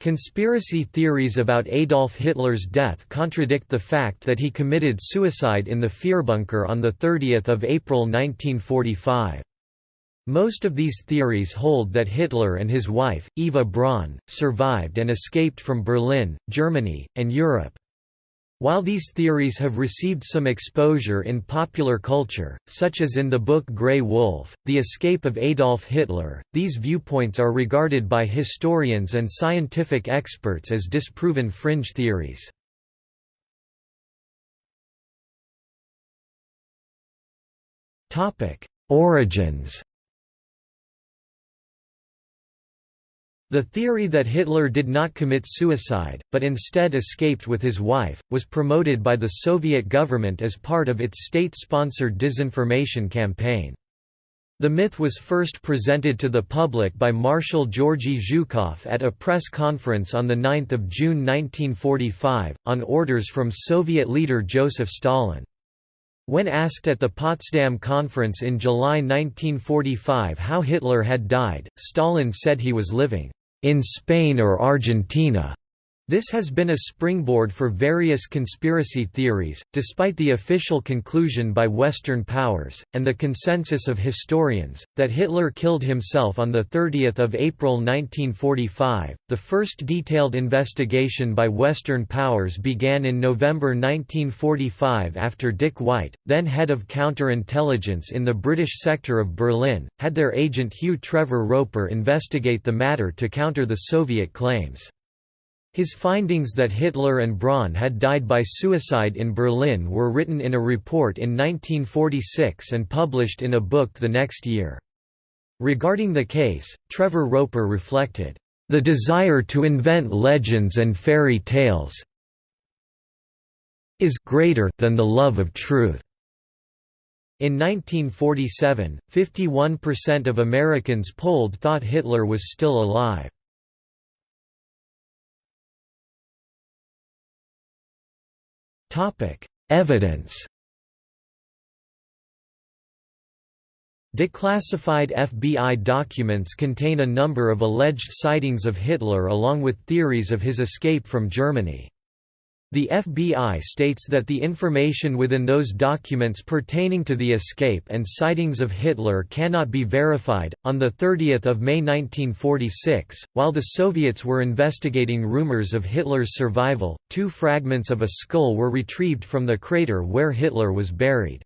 Conspiracy theories about Adolf Hitler's death contradict the fact that he committed suicide in the Führerbunker on 30 April 1945. Most of these theories hold that Hitler and his wife, Eva Braun, survived and escaped from Berlin, Germany, and Europe. While these theories have received some exposure in popular culture, such as in the book Grey Wolf, The Escape of Adolf Hitler, these viewpoints are regarded by historians and scientific experts as disproven fringe theories. Origins. The theory that Hitler did not commit suicide, but instead escaped with his wife, was promoted by the Soviet government as part of its state-sponsored disinformation campaign. The myth was first presented to the public by Marshal Georgy Zhukov at a press conference on 9 June 1945, on orders from Soviet leader Joseph Stalin. When asked at the Potsdam Conference in July 1945 how Hitler had died, Stalin said he was living in Spain or Argentina. This has been a springboard for various conspiracy theories, despite the official conclusion by Western powers, and the consensus of historians, that Hitler killed himself on 30 April 1945. The first detailed investigation by Western powers began in November 1945 after Dick White, then head of counterintelligence in the British sector of Berlin, had their agent Hugh Trevor Roper investigate the matter to counter the Soviet claims. His findings that Hitler and Braun had died by suicide in Berlin were written in a report in 1946 and published in a book the next year. Regarding the case, Trevor Roper reflected, "The desire to invent legends and fairy tales is greater than the love of truth." In 1947, 51% of Americans polled thought Hitler was still alive. Evidence. Declassified FBI documents contain a number of alleged sightings of Hitler along with theories of his escape from Germany. The FBI states that the information within those documents pertaining to the escape and sightings of Hitler cannot be verified. On 30 May 1946, while the Soviets were investigating rumors of Hitler's survival, 2 fragments of a skull were retrieved from the crater where Hitler was buried.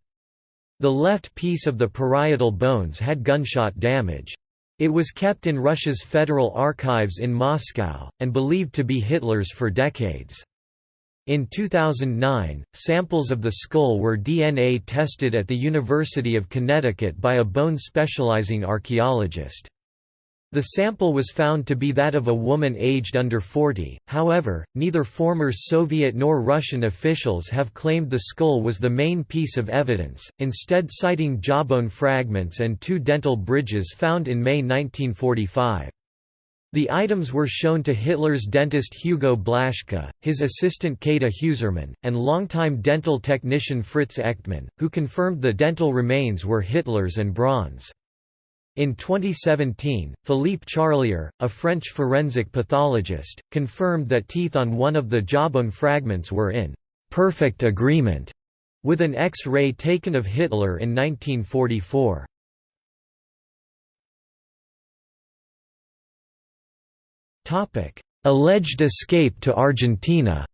The left piece of the parietal bones had gunshot damage. It was kept in Russia's Federal Archives in Moscow, and believed to be Hitler's for decades. In 2009, samples of the skull were DNA tested at the University of Connecticut by a bone-specializing archaeologist. The sample was found to be that of a woman aged under 40, however, neither former Soviet nor Russian officials have claimed the skull was the main piece of evidence, instead citing jawbone fragments and 2 dental bridges found in May 1945. The items were shown to Hitler's dentist Hugo Blaschke, his assistant Käthe Husermann, and longtime dental technician Fritz Echtmann, who confirmed the dental remains were Hitler's and Braun's. In 2017, Philippe Charlier, a French forensic pathologist, confirmed that teeth on one of the jawbone fragments were in perfect agreement with an X-ray taken of Hitler in 1944. Alleged escape to Argentina.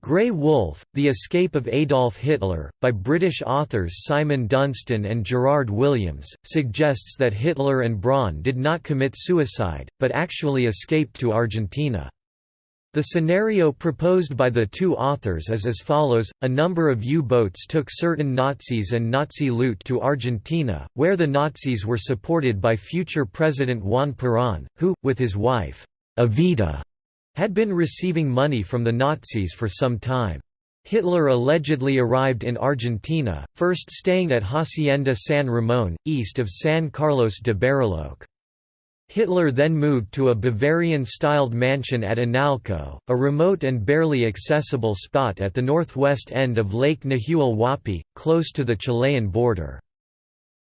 Grey Wolf, The Escape of Adolf Hitler, by British authors Simon Dunstan and Gerard Williams, suggests that Hitler and Braun did not commit suicide, but actually escaped to Argentina. The scenario proposed by the 2 authors is as follows: a number of U-boats took certain Nazis and Nazi loot to Argentina, where the Nazis were supported by future President Juan Perón, who, with his wife, Evita, had been receiving money from the Nazis for some time. Hitler allegedly arrived in Argentina, first staying at Hacienda San Ramon, east of San Carlos de Bariloche. Hitler then moved to a Bavarian-styled mansion at Analco, a remote and barely accessible spot at the northwest end of Lake Nahuel Huapi, close to the Chilean border.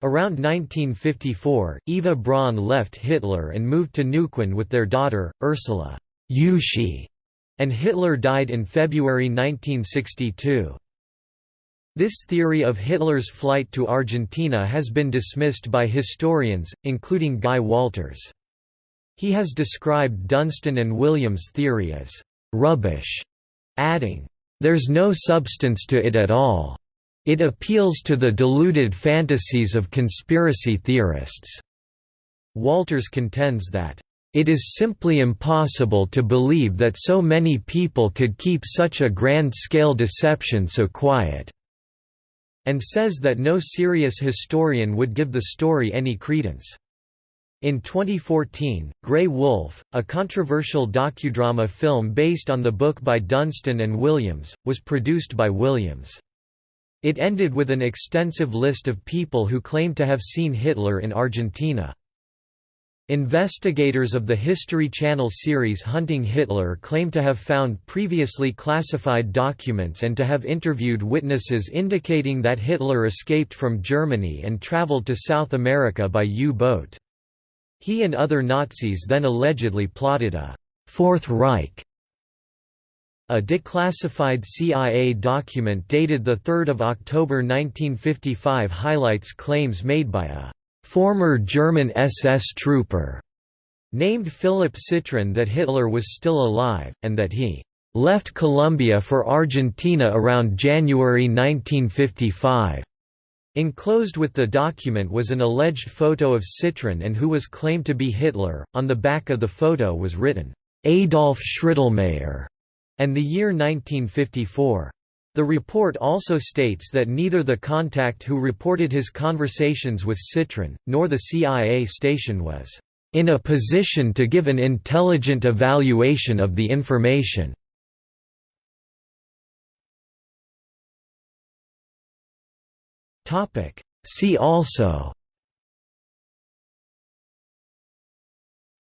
Around 1954, Eva Braun left Hitler and moved to Neukölln with their daughter, Ursula Uschi, and Hitler died in February 1962. This theory of Hitler's flight to Argentina has been dismissed by historians, including Guy Walters. He has described Dunstan and Williams' theory as «rubbish», adding, "There's no substance to it at all. It appeals to the deluded fantasies of conspiracy theorists." Walters contends that, "It is simply impossible to believe that so many people could keep such a grand-scale deception so quiet," and says that no serious historian would give the story any credence. In 2014, Grey Wolf, a controversial docudrama film based on the book by Dunstan and Williams, was produced by Williams. It ended with an extensive list of people who claimed to have seen Hitler in Argentina. Investigators of the History Channel series Hunting Hitler claim to have found previously classified documents and to have interviewed witnesses indicating that Hitler escaped from Germany and traveled to South America by U-boat. He and other Nazis then allegedly plotted a Fourth Reich. A declassified CIA document dated 3 October 1955 highlights claims made by a former German SS trooper named Philipp Citron that Hitler was still alive, and that he left Colombia for Argentina around January 1955. Enclosed with the document was an alleged photo of Citron and who was claimed to be Hitler. On the back of the photo was written, Adolf Schrittelmayer, and the year 1954. The report also states that neither the contact who reported his conversations with Citron, nor the CIA station was in a position to give an intelligent evaluation of the information. See also: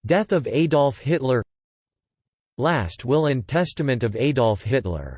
Death of Adolf Hitler, Last will and testament of Adolf Hitler.